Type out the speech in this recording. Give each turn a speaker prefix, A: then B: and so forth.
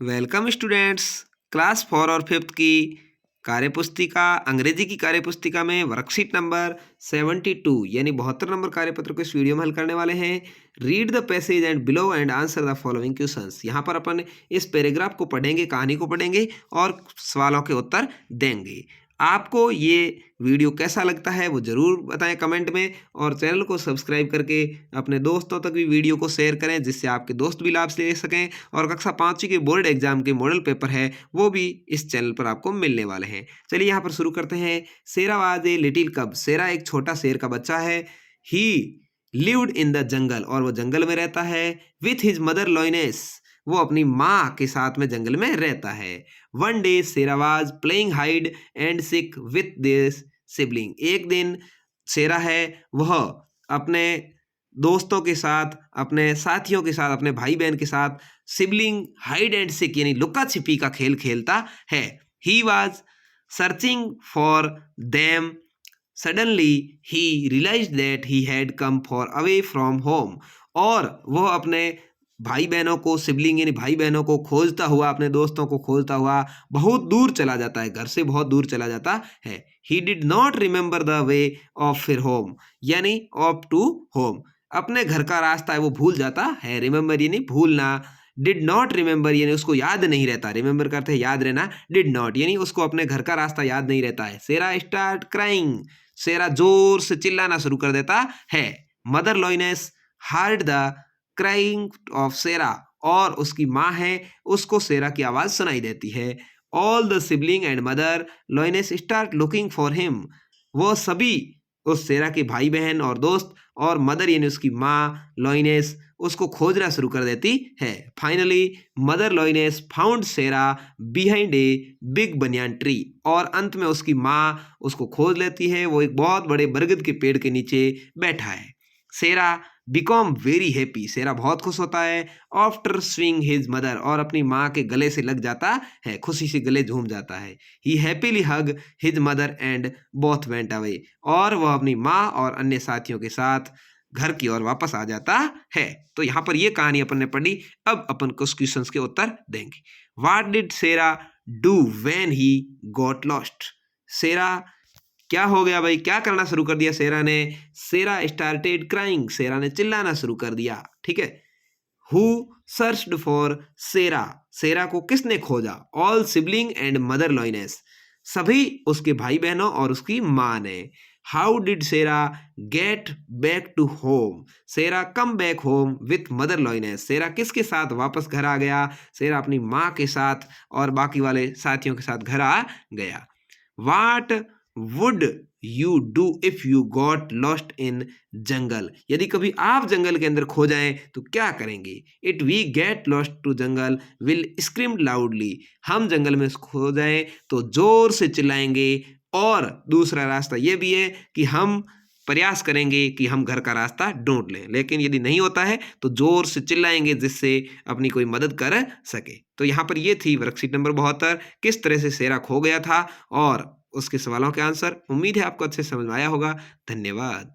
A: Welcome students. Class 4 और 5th की कार्यपुस्तिका अंग्रेजी की कार्यपुस्तिका में वर्कशीट नंबर 72 यानी 72 नंबर कार्यपत्र को इस वीडियो में हल करने वाले हैं। Read the passage and below and answer the following questions. यहाँ पर अपन इस पैराग्राफ को पढ़ेंगे, कहानी को पढ़ेंगे और सवालों के उत्तर देंगे। आपको ये वीडियो कैसा लगता है वो ज़रूर बताएं कमेंट में, और चैनल को सब्सक्राइब करके अपने दोस्तों तक भी वीडियो को शेयर करें जिससे आपके दोस्त भी लाभ ले सकें। और कक्षा 5वीं के बोर्ड एग्जाम के मॉडल पेपर है वो भी इस चैनल पर आपको मिलने वाले हैं। चलिए यहाँ पर शुरू करते हैं। सेरा वाज ए लिटिल कब। सेरा एक छोटा शेर का बच्चा है। ही लिव्ड इन द जंगल, और वो जंगल में रहता है। विथ हिज मदर लॉइनेस, वो अपनी माँ के साथ में जंगल में रहता है। One day Sera was playing hide and seek with this sibling. एक दिन सेरा है वह अपने दोस्तों के साथ, अपने साथियों के साथ, अपने भाई बहन के साथ सिबलिंग हाइड एंड सीक यानी लुका छिपी का खेल खेलता है। He was searching for them. Suddenly he realised that he had come far away from home, और वह अपने भाई बहनों को, सिबलिंग यानी भाई बहनों को खोजता हुआ, अपने दोस्तों को खोजता हुआ बहुत दूर चला जाता है, घर से बहुत दूर चला जाता है। He did not remember the way of फिर होम यानी ऑफ टू होम, अपने घर का रास्ता है वो भूल जाता है। रिमेंबर यानी भूलना, डिड नॉट रिमेंबर यानी उसको याद नहीं रहता। रिमेंबर करते हैं याद रहना, डिड नॉट यानी उसको अपने घर का रास्ता याद नहीं रहता है। सेरा स्टार्ट क्राइंग, सेरा जोर से चिल्लाना शुरू कर देता है। Mother lioness heard the crying of Sera, और उसकी माँ है उसको सेरा की आवाज सुनाई देती है। All the sibling and mother lioness start looking for him, वो सभी उस सेरा के भाई बहन और दोस्त और मदर यानी उसकी माँ लॉइनेस उसको खोजना शुरू कर देती है। Finally mother lioness found Sera behind a big banyan tree, और अंत में उसकी माँ उसको खोज लेती है, वो एक बहुत बड़े बरगद के पेड़ के नीचे बैठा है। सेरा बिकॉम वेरी हैप्पी, सेरा बहुत खुश होता है। आफ्टर स्विंग हिज मदर, और अपनी माँ के गले से लग जाता है, खुशी से गले झूम जाता है। He happily hug his mother and both went away, और वह अपनी माँ और अन्य साथियों के साथ घर की ओर वापस आ जाता है। तो यहाँ पर ये कहानी अपन ने पढ़ी। अब अपन कुछ क्वेश्चंस के उत्तर देंगे। What did Sera do when he got lost. Sera क्या हो गया भाई, क्या करना शुरू कर दिया सेरा ने। सेरा स्टार्टेड क्राइंग, सेरा ने चिल्लाना शुरू कर दिया। ठीक है। Who searched for Sera, Sera को किसने खोजा। All sibling and mother lioness, सभी उसके भाई बहनों और उसकी माँ ने। How did Sera get back to home, Sera come back home with mother lioness, Sera किसके साथ वापस घर आ गया। सेरा अपनी माँ के साथ और बाकी वाले साथियों के साथ घर आ गया। What would you do if you got lost in jungle, यदि कभी आप जंगल के अंदर खो जाएं तो क्या करेंगे। It we get lost to jungle will scream loudly, हम जंगल में खो जाएं तो जोर से चिल्लाएंगे। और दूसरा रास्ता ये भी है कि हम प्रयास करेंगे कि हम घर का रास्ता ढूंढ लें, लेकिन यदि नहीं होता है तो जोर से चिल्लाएंगे जिससे अपनी कोई मदद कर सके। तो यहाँ पर ये थी वर्कशीट नंबर 72, किस तरह से सेरा खो गया था और उसके सवालों के आंसर। उम्मीद है आपको अच्छे समझ में आया होगा। धन्यवाद।